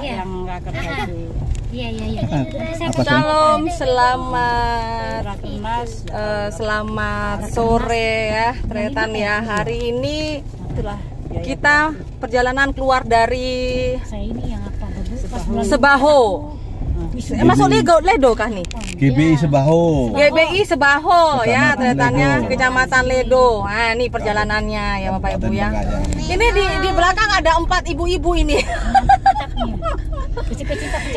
yang nggak kerja di. Iya. Shalom, selamat sore ya, Tretan ya. Hari ini kita perjalanan keluar dari Sebaho. Masuk Ledo kah nih? GBI Sebaho. GBI Sebaho ya, Tretannya Kecamatan Ledo. Nah, ini perjalanannya ya Bapak Ibu ya. Ini di belakang ada 4 ibu-ibu ini.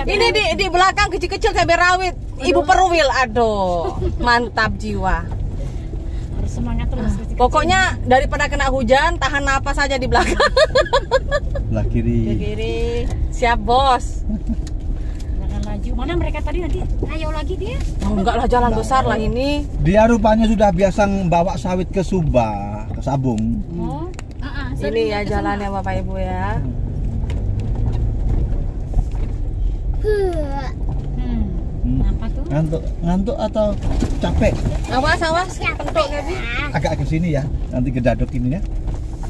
Ini di belakang kecil-kecil cabai rawit, ibu perwil, aduh, mantap jiwa. Harus semangat terus. Pokoknya daripada kena hujan, tahan napas saja di belakang. Belah kiri. Kiri, siap bos. Jangan laju. Mana mereka tadi nanti ayo lagi dia? Oh, enggak lah, jalan besar lah ini. Dia rupanya sudah biasa bawa sawit ke Subah, ke Sabung. Oh, Ini ya jalannya Bapak Ibu ya. Apa tuh? Ngantuk atau capek? Awas, pentok Gaby. Agak ke sini ya, nanti ke daduk ini ya.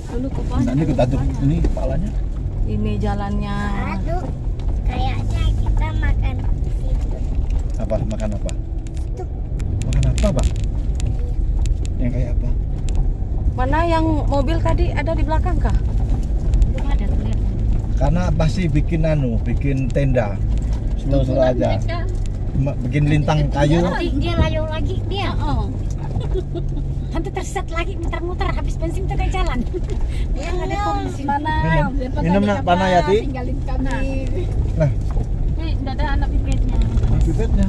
Dulu ke mana? Nanti ke daduk ini kepalanya. Ini jalannya. Aduh, kayaknya kita makan di situ. Apa? Makan apa? Makan apa, Pak? Yang kayak apa? Mana yang mobil tadi ada di belakang kah? Belum ada kelihatan. Karena pasti bikin bikin tenda. Slow aja. Bikin lintang kayu. Nanti dia layo lagi dia. Nanti tersesat lagi muter-muter habis bensin tuh kayak jalan. Dia nggak ada kondisi. Minum nak panah ya, Ti? Tinggalin kami. Nah, Ini nggak ada anak pipetnya. pipetnya.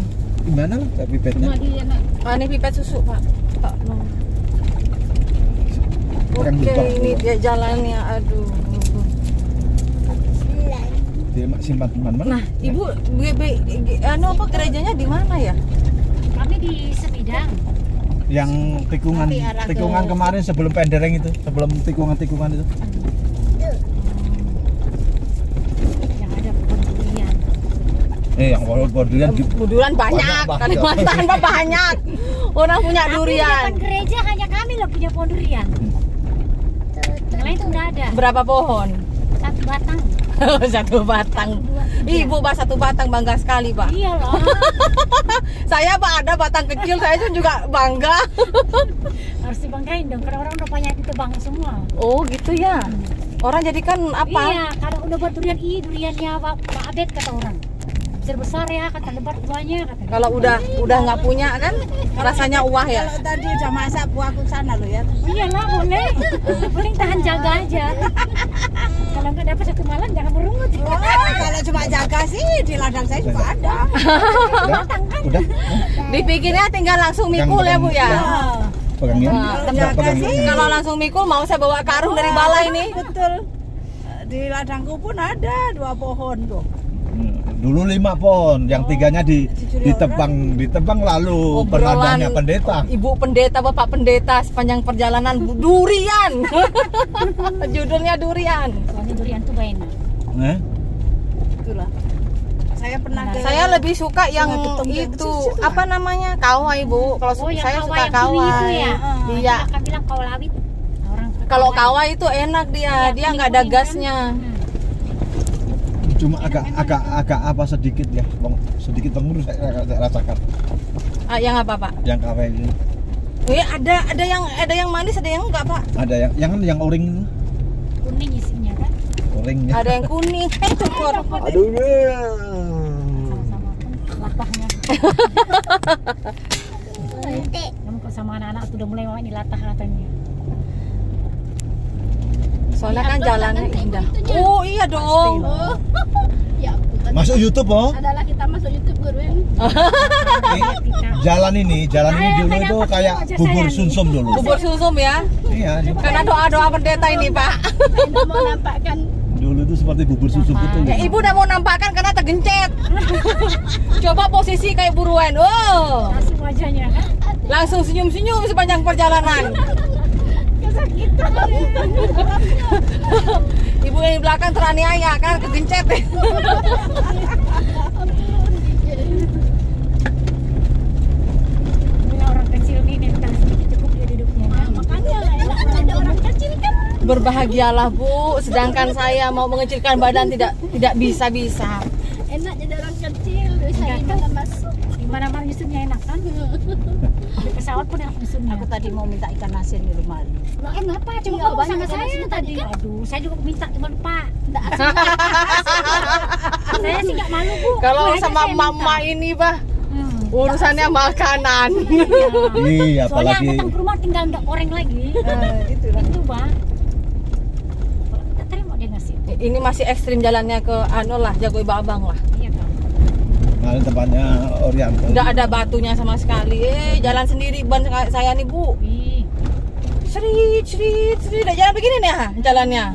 Gimana lah pipetnya? Cuma di anak. Ini pipet susu Pak. No. Orang Oke, lupa. ini dia jalannya, aduh. Dia simpan teman-teman. Nah, Ibu gerejanya di mana ya? Kami di Sepidang. Yang tikungan kemarin sebelum pendereng itu, sebelum tikungan itu. Yang ada pohon durian. Yang pohon durian Durian banyak, Kalimantan Pak banyak. Orang punya Tapi di durian. depan gereja hanya kami loh punya pohon durian. Yang lain tuh nggak ada. Berapa pohon? 1 batang. 1 batang. Ibu Pak 1 batang bangga sekali Pak. Iya loh. Saya Pak ada batang kecil, saya juga bangga. Harus dibanggain dong karena orang udah banyak ditebang semua. Oh gitu ya. Orang jadikan apa? Iya, karena udah buat durian, duriannya Pak Abed kata orang. Besar ya, kata lebar buahnya kata. Kalau udah nggak punya kan rasanya uah ya. Kalau tadi udah masak buahku sana lo ya. Iya lah boleh. Paling tahan jaga aja. Kalau nggak dapat 1 malam jangan merungut. Kalau cuma jaga sih di ladang saya juga ada. Udah. Dipikirnya tinggal langsung mikul ya Bu ya. Pegangin. Jaga sih. Kalau langsung mikul mau saya bawa karung dari balai ini. Betul. Di ladangku pun ada 2 pohon tuh. Dulu 5 pohon, yang 3-nya ditebang lalu penadanya pendeta. Ibu pendeta, Bapak pendeta sepanjang perjalanan durian. Judulnya durian. Soalnya durian tuh gak enak. Itulah. Saya pernah ke Saya lebih suka yang itu apa namanya kawai Bu. Kalau saya suka kawai. ya. Iya. Mereka bilang kawalawit. Kalau kawai itu enak dia nggak ada gasnya. Cuma agak apa sedikit ya, sedikit pengurus saya rasakan. Yang apa Pak? Yang kafe ini. Ada yang manis, ada yang enggak Pak? Ada yang oring itu. Kuning isinya kan. Oringnya. Ada yang kuning. Cukur. Aduh. Sama-sama pun latahnya. Kamu kok sama anak-anak sudah mulai mau ini latah katanya. Soalnya kan jalannya indah. Oh iya dong. ya ampun. Masuk YouTube Adalah kita masuk YouTube Gurwin. Jalan ini dulu itu kayak bubur sumsum dulu. Bubur sumsum ya. Iya. Karena doa-doa pendeta ini Pak. Saya mau nampakkan Dulu itu seperti bubur sumsum betul. Ya, Ibu udah mau nampakkan karena tergencet. Coba posisi kayak buruan. Oh. Kasih wajahnya kan. Langsung senyum-senyum sepanjang perjalanan. Kesakitan. Ibu yang di belakang teraniaya kan kegencet. Bila orang kecil nih sedikit cukup dia hidupnya kan. Makanya ada orang kecil kan Berbahagialah Bu, sedangkan saya mau mengecilkan badan tidak bisa. Enak jadi orang kecil, bisa nggak masuk. Di mana-mana nyusunnya enak kan? Di pesawat pun enak nyusunnya. Aku tadi mau minta ikan asin di rumah. Loh, kenapa? Coba Tinggal ngomong banyak sama ikan saya asinnya tadi. tadi kan? Aduh, saya juga minta cuma lupa. Saya sih nggak malu Bu. Kalau Aku aja sama saya mama minta. ini bah, urusannya makanan. Iya, Soalnya apalagi datang ke rumah tinggal nggak goreng lagi. Itu Itu Bang. Kalau kita terima dia ngasih. Ini masih ekstrim jalannya ke anu lah, Jago Iba Abang lah. Iya kan. kemarin tempatnya Oriental. Nggak ada batunya sama sekali. Jalan sendiri ban saya nih Bu. Wih. Srit. Udah jalan begini nih jalannya.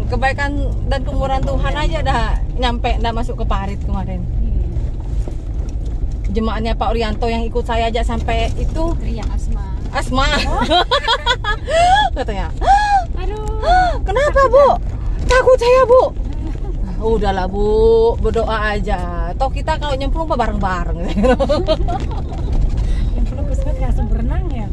Kebaikan dan kemurahan Tuhan aja dah nyampe, dah masuk ke Parit kemarin. Jemaatnya Pak Orianto yang ikut saya aja sampai itu Teriak Asma. katanya. Aduh. Kenapa Bu? Takut saya Bu. Udahlah Bu, berdoa aja. Toh kita kalau nyemplung bareng-bareng. Yang belum kesempet langsung berenang ya.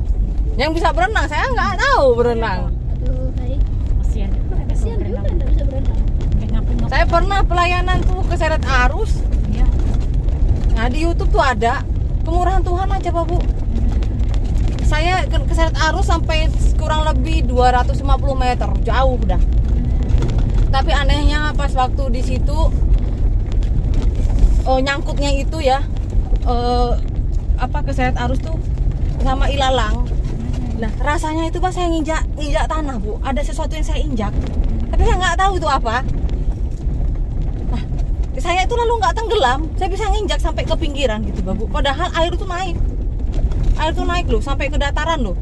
Yang bisa berenang, saya nggak tahu berenang. Aduh, baik. Kasihan juga ada Kasihan juga nggak bisa berenang. Ngapung-ngapung. Saya pernah pelayanan tuh keseret arus. Iya. Nah di YouTube tuh ada kemurahan Tuhan aja Pak Bu. Saya keseret arus sampai kurang lebih 250 meter, jauh udah. Tapi anehnya pas waktu di situ nyangkutnya itu ya keseret arus tuh sama ilalang. Nah rasanya itu pas saya nginjak tanah Bu, ada sesuatu yang saya injak, tapi saya nggak tahu itu apa. Nah, saya itu lalu nggak tenggelam, saya bisa nginjak sampai ke pinggiran gitu Bu. Padahal air itu naik loh sampai ke dataran loh.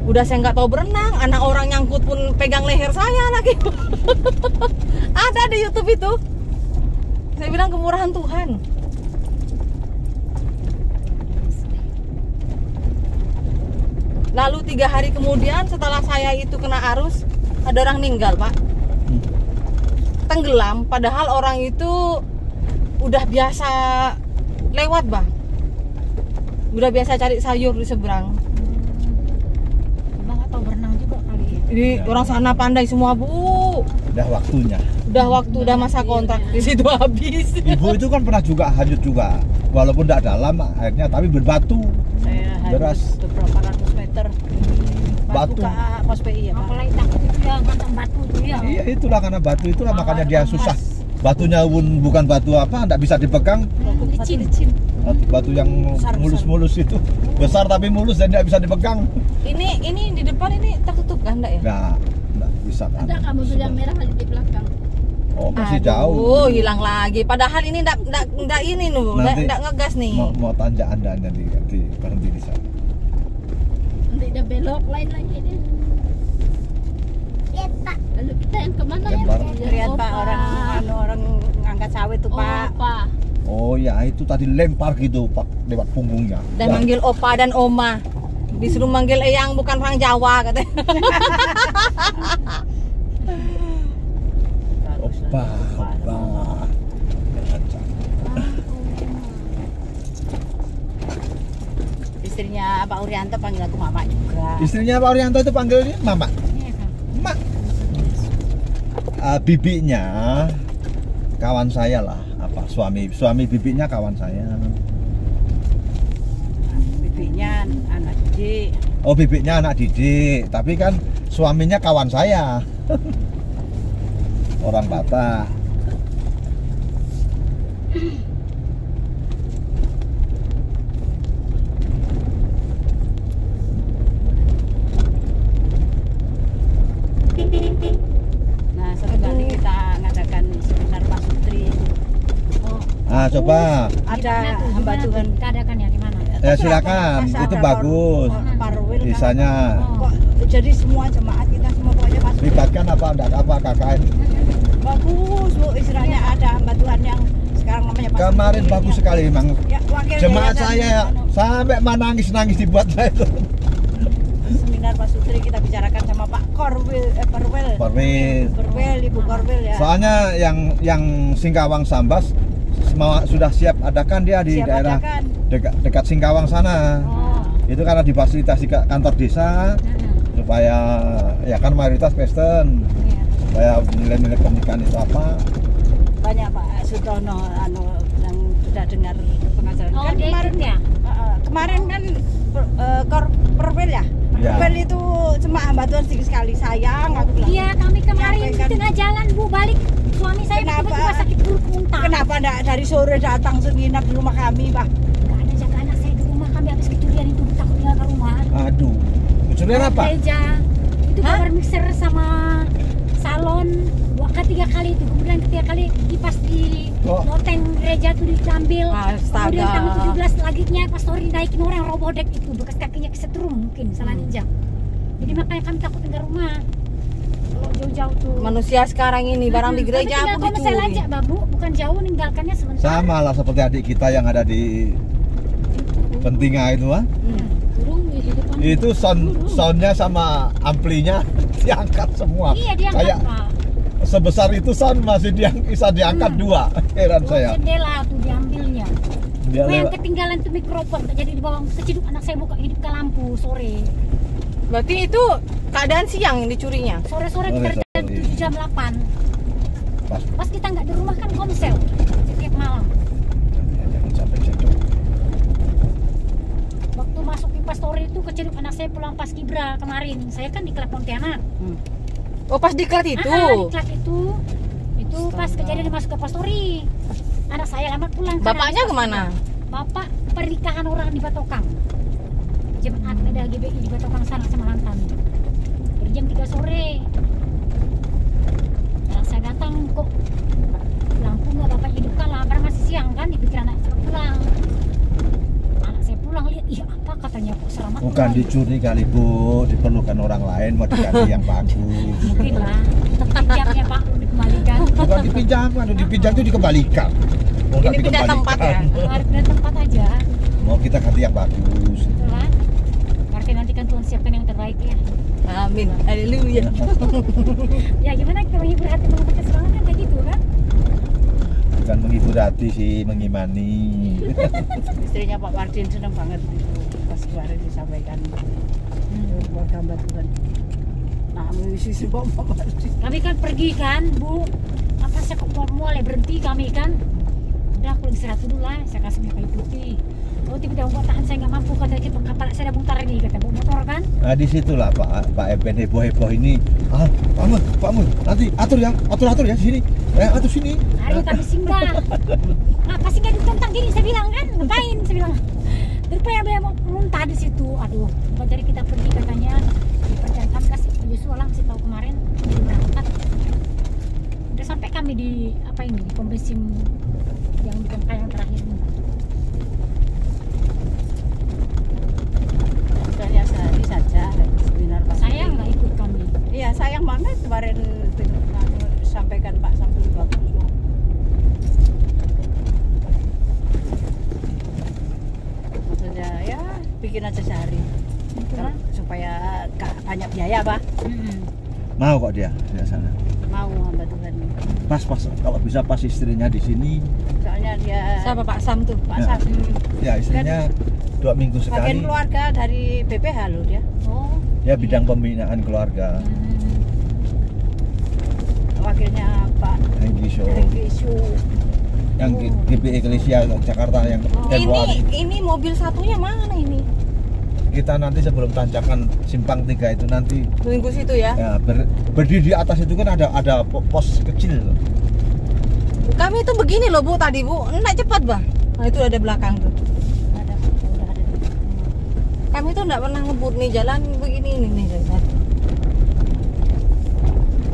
Udah saya nggak tahu berenang, anak orang nyangkut pun pegang leher saya lagi. Ada di YouTube itu. Saya bilang kemurahan Tuhan. Lalu 3 hari kemudian setelah saya itu kena arus, ada orang meninggal Pak. Tenggelam, padahal orang itu udah biasa lewat Bang. Udah biasa cari sayur di seberang. Emang nggak tahu berenang juga kali ya. Jadi orang sana pandai semua Bu. Udah waktunya. Udah masa kontrak di situ habis. Ibu itu kan pernah juga hanyut juga, walaupun tidak dalam airnya, tapi berbatu. Saya Deras. harus beberapa ratus meter. Batu. Ke pos PI ya Pak. Apalagi takut itu ya, ganteng batu tuh ya. Iya, itulah karena batu itulah makanya dia susah. Batunya pun bukan batu apa, tidak bisa dipegang. Licin. Batu yang Besar. mulus-mulus itu, besar tapi mulus dan tidak bisa dipegang. Ini di depan ini tertutup kan enggak ya? Nggak bisa kan. Ada kamu tuh yang merah lagi di belakang. Oh, masih Aduh, jauh. hilang lagi. Padahal ini enggak ini loh, Nanti enggak ngegas nih. Mau tanya Anda di berhenti di sana. Nanti udah belok lain lagi dia. Lihat Pak. Lalu kita yang kemana ya? Lempar. Lihat Pak orang ngangkat sawit tuh Pak. Pak. Oh ya, itu tadi lempar gitu Pak lewat punggungnya. Dan manggil opa dan oma. Disuruh manggil eyang bukan orang Jawa katanya. Opa. Istrinya Pak Urianto panggil aku Mama juga. Istrinya Pak Orianto itu panggilnya Mama. Iya kan. Mak. Bibinya kawan saya lah, suami bibinya kawan saya. Bibinya anak didik. Oh, bibiknya anak didik, tapi kan suaminya kawan saya. Orang Batak. Nah, satu kali kita ngadakan seminar Pak Sutri. Nah, coba. Ada Gimana tuh? hamba Gimana Tuhan. tuh? Kita adakan ya di mana? Silakan, itu bagus. Parwil kan. Bisanya Kok jadi semua jemaat kita semua pokoknya masuk. libatkan apa enggak apa KKN. Bagus Bu, istilahnya ada hamba Tuhan yang sekarang namanya Pak Kemarin Sutri. bagus sekali memang. Ya, wakilnya Jemaat dan saya sampai nangis dibuat saya itu. seminar Pak Sutri kita bicarakan sama Pak Korwil, Parwil. Ibu Korwil ya. Soalnya yang Singkawang Sambas sudah siap adakan dia di Siap daerah adakan. dekat Singkawang sana. Oh, Itu karena difasilitasi ke kantor desa supaya ya kan mayoritas Kristen, Iya. supaya nilai-nilai pernikahan itu apa. Banyak Pak Sutono yang sudah dengar pengajaran. Oh, Kan dia kemarin ikut ya? kemarin kan Perwil ya. Ya. Perwil itu cuma hamba Tuhan sedikit sekali, sayang aku bilang. Iya, kami kemarin di Nyampaikan. tengah jalan Bu balik, suami saya Kenapa? tiba-tiba sakit perut muntah. Kenapa enggak dari sore datang nginap di rumah kami, Pak? Gak ada jaga anak saya di rumah, kami habis kecurian itu takut tinggal ke rumah. Aduh, kecurian apa? Gereja itu Hah? power mixer sama salon ketiga kali itu, kemudian ketiga kali kipas di Oh. loteng gereja itu diambil. Astaga. Kemudian tanggal 17 laginya pastori naikin orang robodek itu bekas kakinya kesetrum mungkin salah injak. Jadi makanya kami takut tinggal rumah kalau jauh-jauh tuh. Manusia sekarang ini barang di gereja Tapi aku tinggal komsel dicuri. aja Babu, bukan jauh ninggalkannya sebentar. Sama lah seperti adik kita yang ada di Pentinga itu, ah. Burung di depan. Itu soundnya sama amplinya diangkat semua. Iya dia Kayak Pak. sebesar itu sound masih bisa diangkat dua. Heran Oh, saya. jendela tuh diambilnya. Dia Cuma yang lewat. ketinggalan tuh mikrofon, tak jadi dibawa keciduk anak saya buka hidup ke lampu sore. Berarti itu keadaan siang yang dicurinya. Sore-sore kita Sore, rencana sore. 7 jam 8. Pas. Pas kita nggak di rumah kan komsel setiap malam. Jangan sampai jatuh. Waktu masuk di pastori itu keciduk anak saya pulang pas Kibra kemarin. Saya kan di Klep Pontianak. Oh, pas diklat itu. Di Klep itu pas kejadian masuk ke pastori. Anak saya lama pulang. karena Bapaknya habis kemana? pastor. Bapak pernikahan orang di Batokang. Jemaat ada GBI di Batokang sana sama Lantan. Dari jam 3 sore. Nah, saya datang kok lampu nggak bapak hidupkan lah, karena masih siang kan, dipikir anak saya pulang. Anak saya pulang lihat, iya apa katanya kok selamat. Bukan dicuri kali Bu, diperlukan orang lain mau diganti yang bagus. Mungkin lah. Pinjamnya Pak dikembalikan. Bukan dipinjam, dipinjam itu dikembalikan. Mau nggak Ini pindah tempat ya? dikembalikan. Harus pindah tempat aja. Mau kita ganti yang bagus. Betul kan? Berarti nanti kan Tuhan siapkan yang terbaik ya. Amin. Haleluya. Ya gimana kita menghibur hati, menghibur semangat kan kayak gitu kan? Bukan menghibur hati sih, mengimani. Istrinya Pak Wardin senang banget itu pas kemarin disampaikan keluarga Mbak Tuhan. Nah, mengisi semua Pak Wardin. Kami kan pergi kan Bu, apa saya kok mulai berhenti kami kan. Udah aku istirahat dulu lah, saya kasih minyak kayu putih. Oh tiba-tiba buat tahan saya nggak mampu, kata kita kapal saya ada bongkar ini, kata bawa motor kan. Nah disitulah Pak Eben heboh ini. Pak Mun, nanti atur ya sini. Atur sini. Hari kami singgah. Apa singgah ditentang gini, saya bilang kan, ngapain? Saya bilang. Rupanya dia mau muntah di situ. Aduh, buat dari kita pergi katanya. Dipercayakan kasih Pak Yosua lah, kasih tahu kemarin udah berangkat. Udah sampai kami di apa ini, di pom bensin yang di Kongkai yang terakhir ini. Hanya sehari saja seminar Pak. Saya nggak ikut kami. Iya, sayang banget kemarin sampaikan Pak Samsul bagus loh. Maksudnya ya bikin aja sehari supaya gak banyak biaya Pak. Mau kok dia sana. Mau hamba Tuhan. Pas kalau bisa pas istrinya di sini. Soalnya dia Siapa Pak Sam tuh? Pak Ya. Sam. Ya istrinya 2 minggu Bagian sekali. keluarga dari BPH loh dia. Oh. Ya bidang pembinaan keluarga. Wakilnya Pak Hengki Show. Hengki Su. Yang GBI Eklesia Jakarta yang Februari. Ini mobil satunya mana ini? Kita nanti sebelum tanjakan simpang 3 itu nanti Minggu situ ya. ya berdiri di atas itu kan ada pos kecil. Kami itu begini loh Bu tadi Bu, enggak cepat Bah. Nah itu ada belakang tuh. Ada udah ada. Kami tuh enggak pernah ngebut nih jalan begini nih.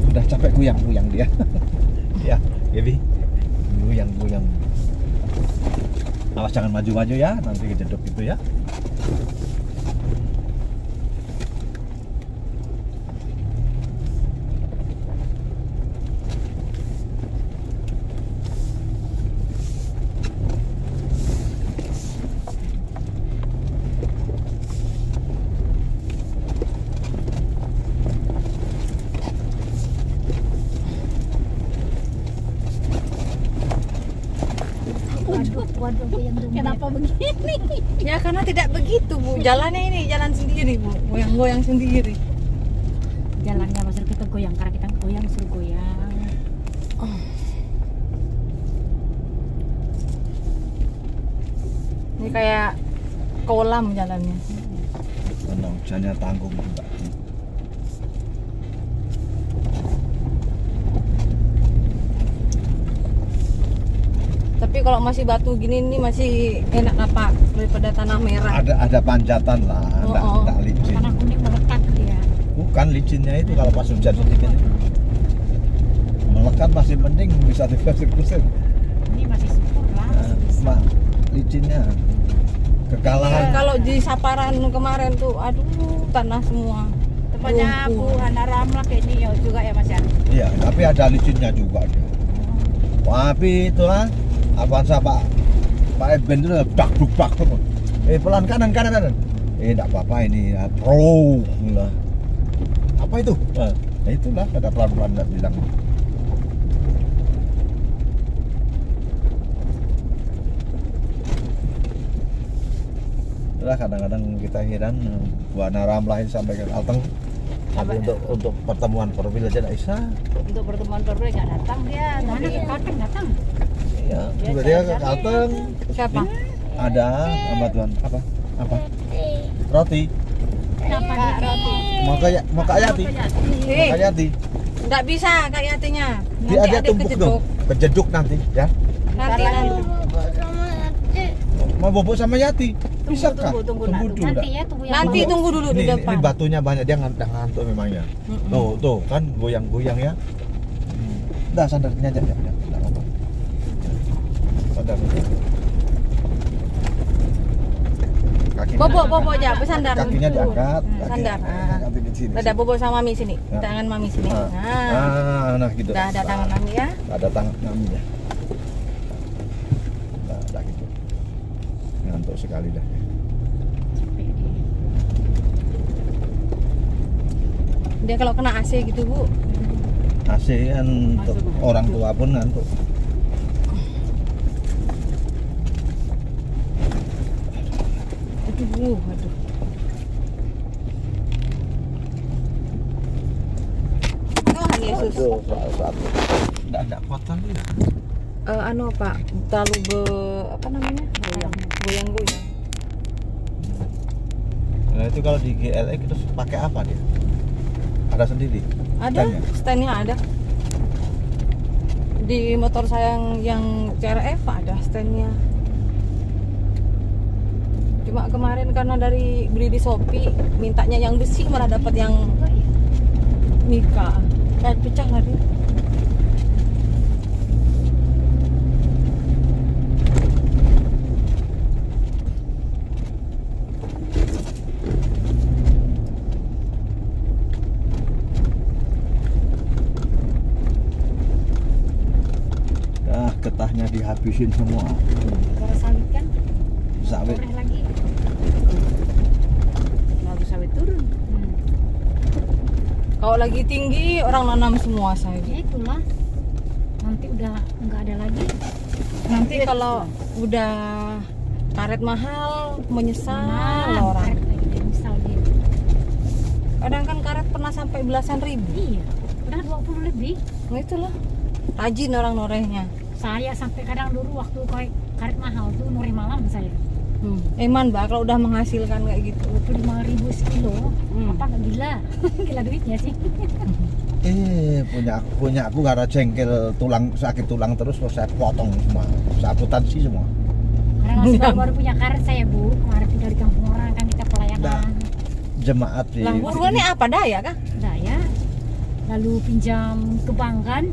Udah capek goyang-goyang dia. Ya, Gaby. Goyang-goyang. Awas jangan maju-maju ya, nanti kejedok gitu ya. Waduh. Waduh, goyang dompet. Kenapa begini? Ya karena tidak begitu Bu, jalannya ini jalan sendiri Bu, goyang-goyang sendiri. Jalannya maksud kita goyang, karena kita goyang suruh goyang. Ini kayak kolam jalannya. Karena hujannya tanggung Mbak. Tapi kalau masih batu gini nih masih enak apa daripada tanah merah. Ada panjatan lah, Oh. enggak licin. Tanah kuning melekat dia. Bukan licinnya itu kalau pas hujan sedikit. Melekat masih mending bisa dikusir-kusir. Ini masih subur lah, masih bisa. Mak, licinnya kekalahan. Kalau di Saparan kemarin tuh, aduh tanah semua. Tempatnya Bu Lumpur. Hana Ramlah ini ya juga ya Mas ya. Iya, tapi ada licinnya juga dia. Tapi itulah Avanza Pak Eben itu dak tuh. Pelan kanan. Enggak apa-apa ini ya, pro lah. Apa itu? Nah itulah ada pelan-pelan enggak bilang. Itulah kadang-kadang kita heran Bu Hana Ramlah ini sampai ke Kalteng. Tapi untuk pertemuan profil aja enggak bisa. Untuk pertemuan baru nggak datang dia. Mana Tapi ke Kalteng datang? Iya, juga dia ke Kalteng. Siapa? Ada sama Tuhan apa? Roti. Kenapa dia? roti. Mau Kak Yati. Kak Yati. Nggak bisa Kak Yatinya. Dia ada tumpuk tuh. Kejeduk nanti ya. Nanti. Mau bobok sama Yati. Bisa Kak? Tunggu, dulu. Nanti ya, tunggu yang Nanti dulu. tunggu dulu di Ini depan. batunya banyak dia ngantuk memangnya. Tuh kan goyang-goyang ya. Dah sandarnya aja ya. Enggak apa-apa. Sandar. Kakinya Bobo aja, bersandar. Kakinya diangkat. Sandar. Nanti di sini. Ada bobo sama Mami sini. Ya. Tangan Mami sini. Nah, Nah, gitu. udah ada tangan Mami ya. Ada tangan Mami ya. Nah, gitu. Ngantuk sekali dah. Dia kalau kena AC gitu Bu. AC kan untuk orang tua pun ngantuk. Aduh. Tuhan Yesus. Satu. Enggak kotor ya. Anu Pak, terlalu apa namanya? Goyang-goyang. Nah, itu kalau di GLX terus pakai apa dia? Ada sendiri. Ada, Stand-nya? stand-nya ada. Di motor saya yang CRF ada stand-nya. Cuma kemarin karena dari beli di Shopee, mintanya yang besi malah dapat yang Mika. Kayak pecah lah dia. Getahnya dihabisin semua. Negara sawit kan? Sawit. Koreh lagi. Lalu sawit turun. Kalau lagi tinggi orang nanam semua saya. Ya itulah. Nanti udah nggak ada lagi. Nanti kalau udah karet mahal menyesal orang. Karet lagi misal dia. Kadang kan karet pernah sampai belasan ribu. Iya. Udah 20 lebih. Nah itulah. Rajin orang norehnya. Saya sampai kadang dulu waktu karet mahal tuh noreh malam saya. Eman Mbak kalau udah menghasilkan kayak gitu. 25.000 sekilo. Apa nggak gila? Gila duitnya sih. Punya aku gara jengkel sakit tulang terus saya potong semua. Saya akuntansi semua. Karena masih baru punya karet saya Bu. Kemarin tinggal di kampung orang kan kita pelayanan. Jemaat di Lah buruan ini apa daya kah? Daya. Lalu pinjam ke bank kan.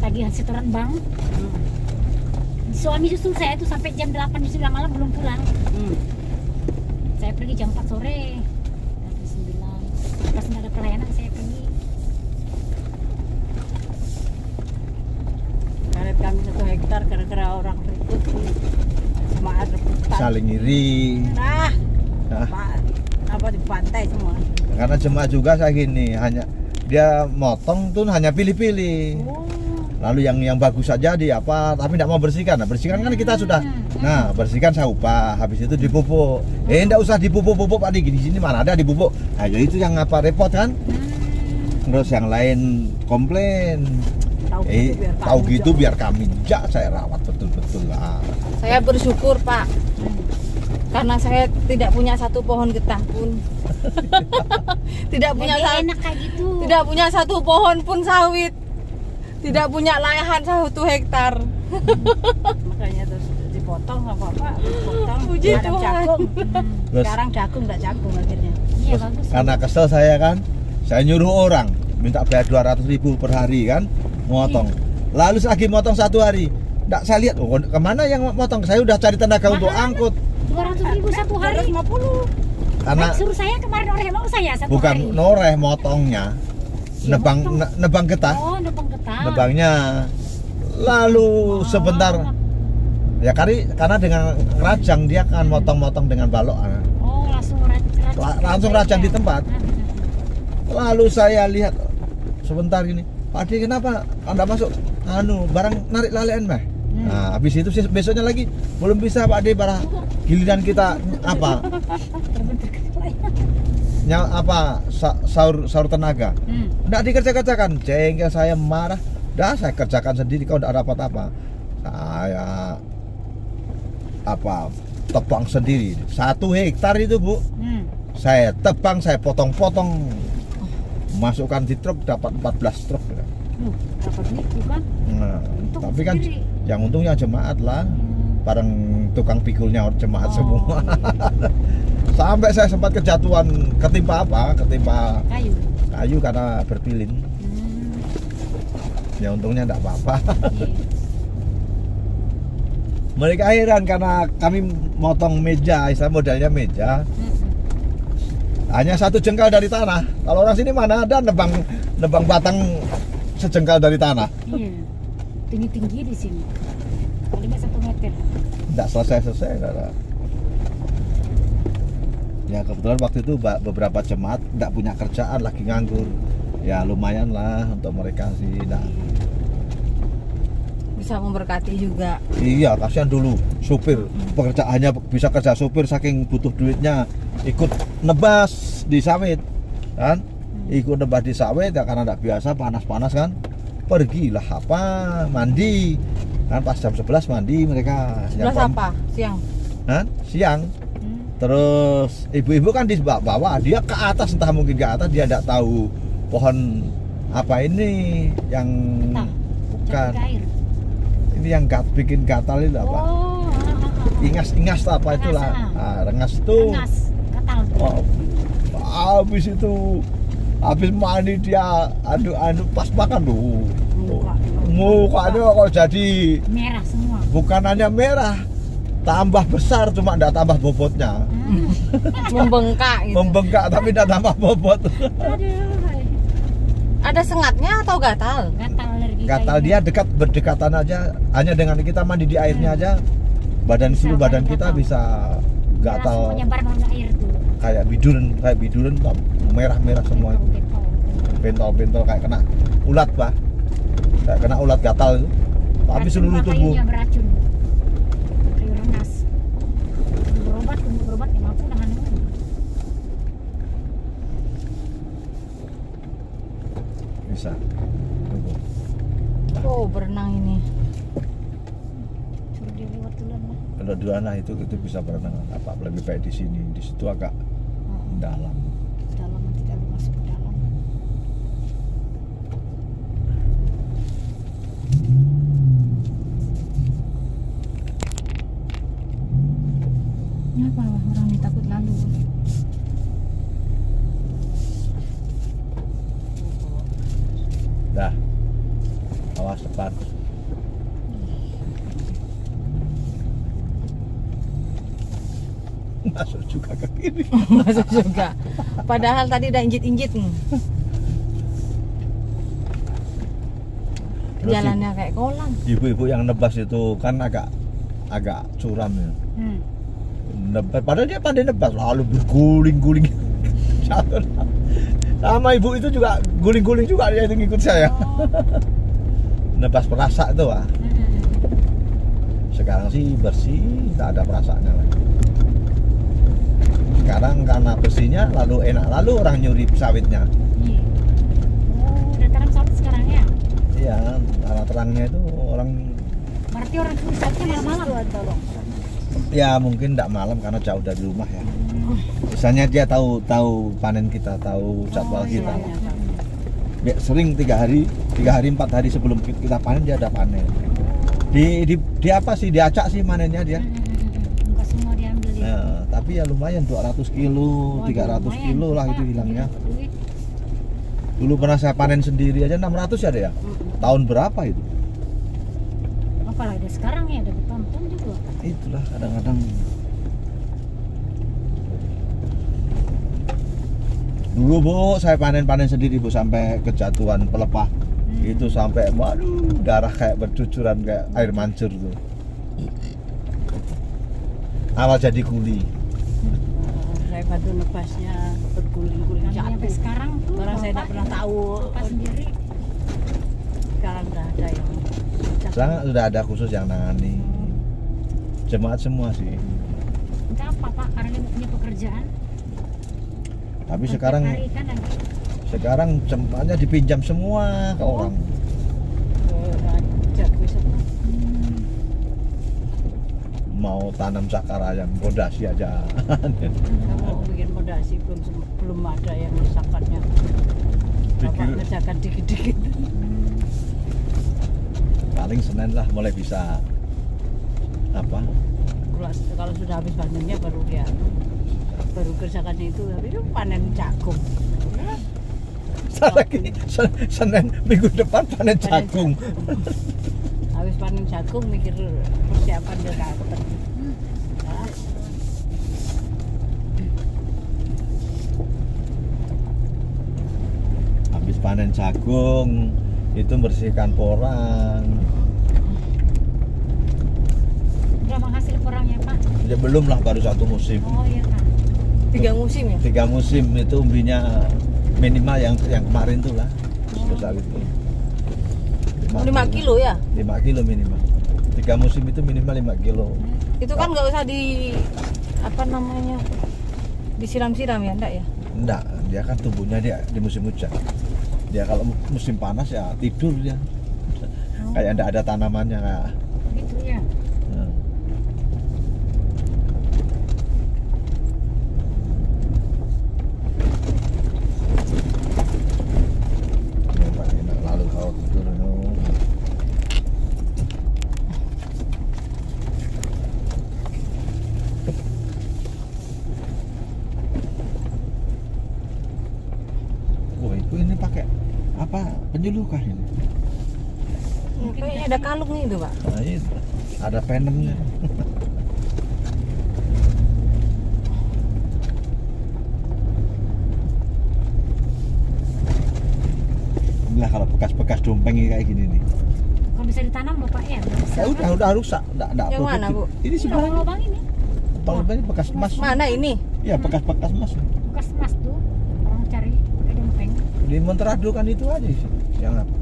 Tagihan setoran bank. Suami susul saya tuh sampai jam 8 jam 9 malam belum pulang. Saya pergi jam 4 sore. Jam 9. Pas nggak ada pelayanan saya pergi. Karet kami 1 hektar gara-gara orang ribut jemaat rebutan. saling iri. Nah, Nah, apa di pantai semua. karena jemaat juga saya gini, hanya dia motong tuh hanya pilih-pilih. Oh. Lalu yang bagus saja di apa, tapi tidak mau bersihkan. Nah, bersihkan kan kita sudah. Nah, bersihkan saya upah. Habis itu dipupuk. Enggak usah dipupuk-pupuk Pak di sini mana ada dipupuk. Nah, jadi itu yang apa repot kan? Terus yang lain komplain. Tahu gitu biar kami saya rawat betul-betul lah. Saya bersyukur Pak, karena saya tidak punya satu pohon getah pun. tidak punya Jadi enak kayak gitu. tidak punya satu pohon pun sawit. Tidak punya lahan 1 hektar. Makanya terus dipotong sama Bapak, dipotong. Puji Ada Tuhan. jagung. Terus Sekarang jagung enggak jagung akhirnya. Iya bagus. karena kesel saya kan, saya nyuruh orang minta bayar 200.000 per hari kan, motong. Lalu lagi motong 1 hari. Nggak saya lihat, oh, kemana yang motong? Saya udah cari tenaga untuk angkut. 200.000 satu hari. 250. Karena Suruh saya kemarin oleh mau saya satu bukan hari. noreh motongnya, nebang getah, Oh, nebang getah. nebangnya. Lalu sebentar, ya karena dengan rajang dia kan motong-motong dengan balok. Oh, langsung Rajang di tempat. Lalu saya lihat sebentar gini, Pak Ade kenapa Anda masuk? Barang narik lalean mah. Nah, habis itu besoknya lagi belum bisa Pak Ade, barang giliran kita apa? Sahur tenaga. Enggak dikerjakan, jengkel saya marah. Dah saya kerjakan sendiri, kau enggak dapat apa. Saya tebang sendiri 1 hektar itu Bu. Saya tebang, saya potong-potong, masukkan di truk, dapat 14 truk. Dapat itu kan. Nah, Untung tapi kan sendiri. yang untungnya jemaat lah, bareng tukang pikulnya jemaat semua. Sampai saya sempat kejatuhan, ketimpa kayu karena berpilin. Ya untungnya enggak apa-apa. Mereka heran karena kami motong meja, istilah modelnya meja. Hanya 1 jengkal dari tanah. Kalau orang sini mana ada nebang batang sejengkal dari tanah. Iya. Tinggi-tinggi di sini. Paling 1 meter. Enggak selesai. Ya kebetulan waktu itu beberapa jemaat enggak punya kerjaan, lagi nganggur. Ya lumayan lah untuk mereka sih. Bisa memberkati juga. Iya, kasihan dulu supir, pekerjaannya bisa kerja supir saking butuh duitnya, ikut nebas di sawit kan, ikut nebas di sawit ya karena tidak biasa panas kan, pergilah mandi kan, pas jam 11 mandi mereka. 11 apa? Siang? Siang. Terus ibu-ibu kan di bawah, dia ke atas, entah mungkin ke atas, dia tidak tahu pohon apa ini yang bukan. Ini yang bikin gatal itu apa? Oh, Ingas apa itulah. Rengas itu. Gatal. Oh, habis mandi dia anu pas makan tuh. Mukanya kok jadi merah semua. Bukan hanya merah, tambah besar, cuma enggak tambah bobotnya. Membengkak gitu. Membengkak tapi enggak tambah bobot. Aduh. Ada sengatnya atau gatal? Gatal dia berdekatan aja, hanya dengan kita mandi di airnya aja, seluruh badan kita bisa gatal. Menyebar ke air tuh. Kayak biduran merah-merah semua itu. Bentol-bentol kayak kena ulat, Pak. Kayak kena ulat gatal itu. Tapi seluruh tubuh. Kayunya beracun. Kayu rengas. Berobat ya mampu nahan. Bisa. Oh, berenang ini. Suruh dia lewat duluan lah. Kalau di sana itu bisa berenang, apa lebih baik di sini. Di situ agak dalam. Dalam nanti kalau masuk ke dalam. Kenapa orang ini takut lalu? Dah. Awas depan. Masuk juga ke kiri. Masuk juga. Padahal tadi udah injit-injit nih. Jalannya kayak kolam. Ibu-ibu yang nebas itu kan agak curam ya. Padahal dia pandai nebas, lalu berguling-guling. Sama ibu itu juga guling-guling juga, dia itu ngikut saya. nebas perasak itu Wak. Sekarang sih bersih, tak ada perasaknya lagi. Sekarang karena bersihnya lalu enak, lalu orang nyuri sawitnya. Iya. Oh, udah tanam sawit sekarang ya? Iya, karena terangnya itu orang Berarti orang curi sawitnya malam-malam. Tolong. ya mungkin tidak malam karena jauh dari rumah ya. Misalnya dia tahu panen kita, tahu jadwal kita. Ya, sering 3 hari, 4 hari sebelum kita panen dia ada panen. Di apa sih, diacak sih panennya dia. Enggak semua diambil ya. Nah, tapi ya lumayan 200 kilo, 300 kilo lah itu hilangnya. Dulu pernah saya panen sendiri aja 600 ya deh ya. Tahun berapa itu? Apalagi sekarang ya ada bertonton juga. Itulah kadang-kadang. Dulu Bu, saya panen sendiri Bu sampai kejatuhan pelepah. Itu sampai waduh darah kayak bercucuran kayak air mancur tuh. Awal jadi kuli. Saya bantu nebasnya berguling-guling Dan sampai jatuh. sekarang tuh Karena saya tidak pernah tahu. Bapak sendiri. Sekarang udah ada yang Sekarang sudah ada khusus yang nangani. Jemaat semua sih. Enggak apa Pak, karena dia punya pekerjaan. Tapi Setiap sekarang hari kan lagi. jemaatnya dipinjam semua ke orang. jago semua. Mau tanam cakar ayam pondasi aja. Kalau bikin pondasi belum ada yang ngerjakannya. Bapak Dikit. ngerjakan dikit-dikit. Paling Senin lah mulai bisa apa? Kalau sudah habis panennya baru dia baru kerjakan itu, tapi itu panen jagung. Lagi Senin minggu depan panen jagung. Habis panen jagung mikir persiapan dia kapan. Habis panen jagung itu bersihkan porang. Udah menghasil porangnya Pak. Ya belum lah, baru 1 musim. Oh iya Kak. 3 musim ya? 3 musim itu umbinya minimal yang kemarin tuh lah sebesar itu. 5 kilo ya? 5 kilo minimal. 3 musim itu minimal 5 kilo. Itu kan nggak usah di apa namanya disiram-siram ya, enggak ya? Enggak, dia kan tumbuhnya dia di musim hujan. Dia kalau musim panas ya tidur dia. Kayak enggak ada tanamannya kayak. Gitu ya. Nah. Enak lalu kalau tidur no. Wah, itu ini pakai apa? Penyuluh kah ini? Kayaknya ada kalungnya itu Pak. Nah, itu. Ada penemnya. Inilah kalau bekas-bekas dompeng ini kayak gini nih. Kalau bisa ditanam Bapak ya? Bisa. Ya udah rusak, enggak Yang mana, Bu? Ini sebenarnya Lubang-lubang ini lubang bekas emas. Mana ini? Iya, bekas-bekas emas. bekas emas tuh orang cari pakai dompeng. Di Monterado kan itu aja sih. Yang apa?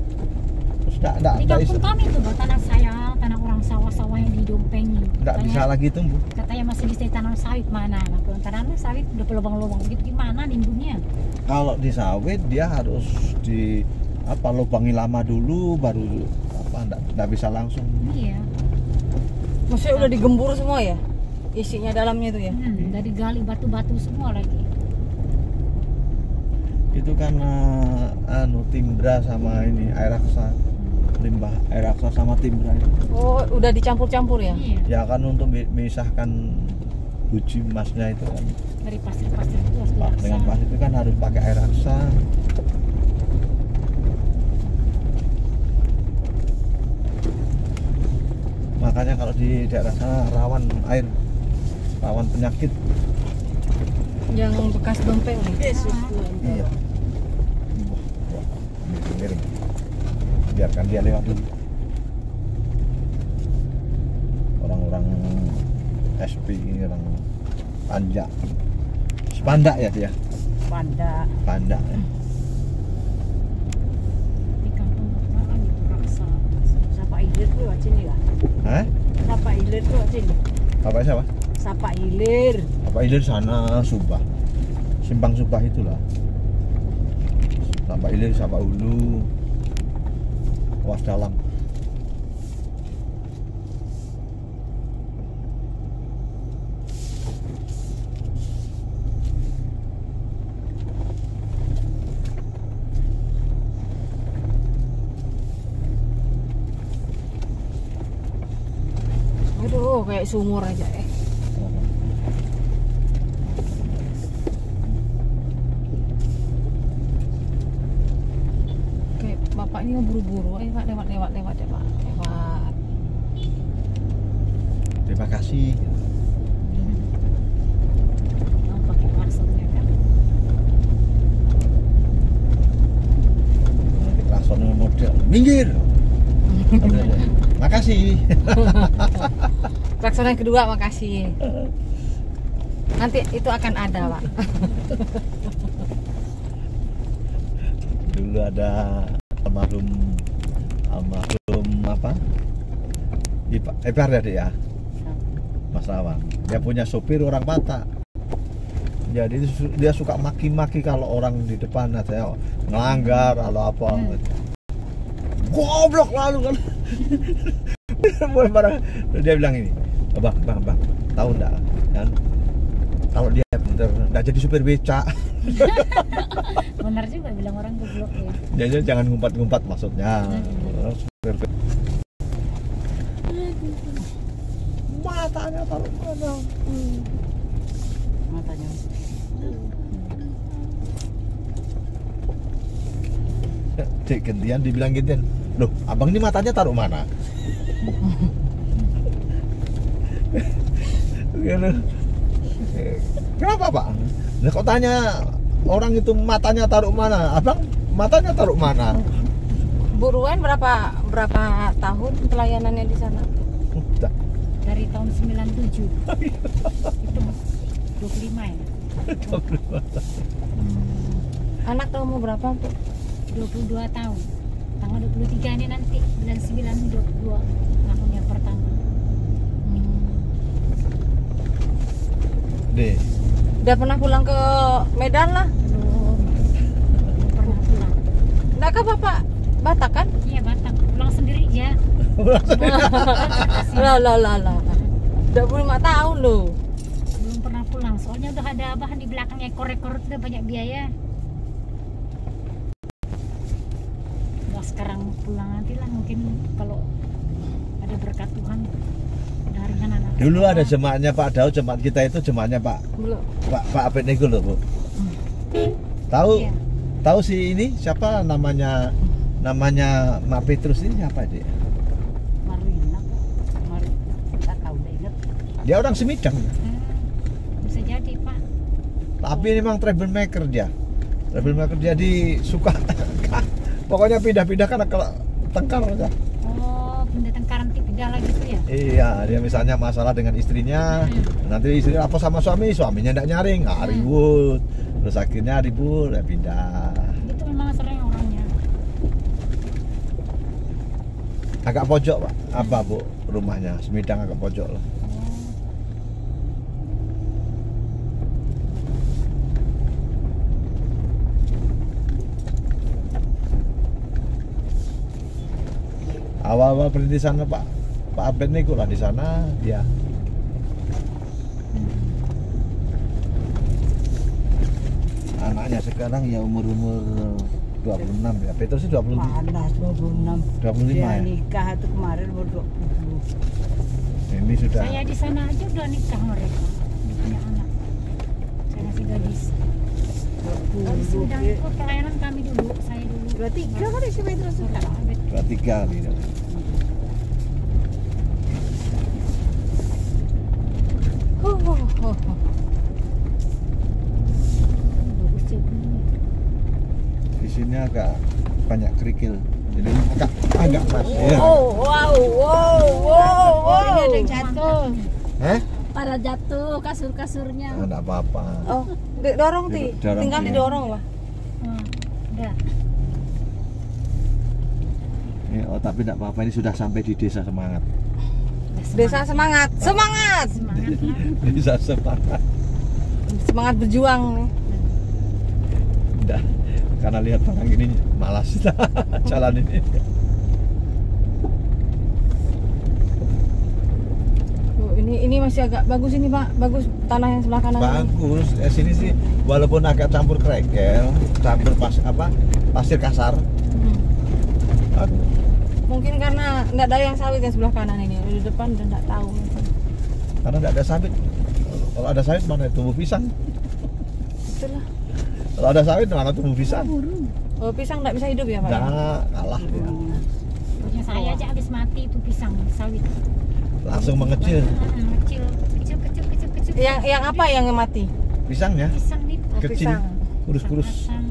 Terus enggak Di kampung kami tuh Pak, tanah saya, tanah orang sawah-sawah yang didompengi. enggak bisa lagi tumbuh. Katanya masih bisa ditanam sawit mana? Nah, kalau tanam sawit udah berlubang-lubang begitu gimana nimbunnya? Kalau di sawit dia harus di apa lubangi lama dulu baru apa enggak bisa langsung. Iya. Maksudnya udah digembur semua ya? Isinya dalamnya itu ya? Dari gali batu-batu semua lagi. Itu karena timbra sama ini air raksa, limbah air raksa sama timbra itu. Oh, udah dicampur-campur ya? Iya. Ya kan untuk memisahkan biji emasnya itu kan. Dari pasir-pasir itu harus Pak, diraksa. dengan pasir itu kan harus pakai air raksa. Makanya kalau di daerah sana rawan air, rawan penyakit. Yang bekas dompeng nih. Yesus Iya. Wah, miring. Biarkan dia lewat dulu. Orang-orang SP ini orang panjak. Sepandak ya dia. Panda. Pandak ya. Di kampung Bapak kan itu raksa. lewat sini lah. Hah? Sapa Hilir tuh lewat sini. Bapak siapa? Sapa Hilir. Bapak Ilir sana Subah. Simpang Subah itulah. Bapak Ilir, Sapa Hulu. Ruas Dalam. Aduh, kayak sumur aja Kayak bapak ini buru-buru. Pak, lewat ya Pak. Lewat. Terima kasih. Oh, pakai klaksonnya kan. Klakson model. Minggir. Makasih. Klakson yang kedua, makasih. Nanti itu akan ada, Pak. Dulu ada almarhum apa? Ipar ya, Mas Rawan. Dia punya sopir orang Batak. Jadi dia suka maki-maki kalau orang di depan ada ngelanggar atau apa. Goblok lalu kan. Dia bilang ini, bang, tahu enggak kan? Kalau dia bener enggak jadi supir becak. Benar juga bilang orang goblok ya. Dia jangan ngumpat-ngumpat maksudnya. Supir matanya taruh mana? Matanya. Cek gantian dibilang gantian. Loh, abang ini matanya taruh mana? Kenapa Pak? Nah, kok tanya orang itu matanya taruh mana? Abang matanya taruh mana? Buruan berapa tahun pelayanannya di sana? Dari tahun 97. Itu 25 ya. Anak kamu berapa tuh? 22 tahun. Tanggal 23 ini nanti bulan 9 22 tahun yang pertama. Deh. Udah pernah pulang ke Medan lah? Belum pernah pulang. Enggak kah Bapak Batak kan? Iya Batak, pulang sendiri aja. Lah. 25 tahun loh. Belum pernah pulang, soalnya udah ada bahan di belakang ekor-ekor udah banyak biaya. Udah sekarang pulang nanti lah mungkin kalau ada berkat Tuhan. Udah ringan anak. Dulu ada jemaatnya Pak Daud, jemaat kita itu jemaatnya Pak Belum. Pak Apet Nego loh, Bu. Tahu? Iya. Tahu si ini siapa namanya Mak Petrus ini siapa dia? Marlina. Tak tahu deh inget. Dia orang Semidang. Bisa jadi Pak. Tapi memang troublemaker dia. Troublemaker jadi suka pokoknya pindah-pindah karena kalau tengkar aja. Oh, pindah tengkaran pindah lagi tuh ya? Iya, dia misalnya masalah dengan istrinya, nanti istri apa sama suaminya enggak nyaring, ribut. Terus akhirnya ribut, ya pindah. Itu memang sering orangnya. Agak pojok Pak, apa Bu rumahnya? Semidang agak pojok lah. Awal-awal perintisan Pak Abed nih lah di sana dia. Anaknya sekarang ya umur 26 ya. Petrus sih 20. Panas 26. 25 Dia ya. nikah itu kemarin umur 20. Ini sudah. Saya di sana aja udah nikah mereka, udah punya anak. Saya masih gadis. Kalau di Semidang itu pelayanan kami dulu, saya dulu. 23 kali si Petrus sudah. 23 nih. Bagus jadinya. Di sini agak banyak kerikil. Jadi agak pas. Ya. Wow. Ini ada yang jatuh. Pada jatuh kasur-kasurnya. Enggak apa-apa. Oh, didorong Dorong, tinggal iya. didorong lah. Udah. Oh, tapi tidak apa-apa, ini sudah sampai di desa semangat. Desa semangat, semangat, Semangat lah. Desa semangat. semangat berjuang nih. Udah, karena lihat orang ini malas jalan ini. Tuh, ini masih agak bagus ini Pak, bagus tanah yang sebelah kanan. Ini. Bagus, sini sih walaupun agak campur kerikil, campur pasir kasar. Mungkin karena nggak ada yang sawit yang sebelah kanan ini, di depan udah nggak tahu. Karena tidak ada sawit. Kalau ada sawit mana tumbuh pisang? Itulah. Kalau ada sawit mana tumbuh pisang? Oh, pisang nggak bisa hidup ya Pak? Nah, kalah dia. Punya saya aja habis mati itu pisang sawit. Langsung mengecil Kecil. Yang apa yang mati? pisangnya, Pisang nih. Oh, kecil, pisang. kurus-kurus. Pisang.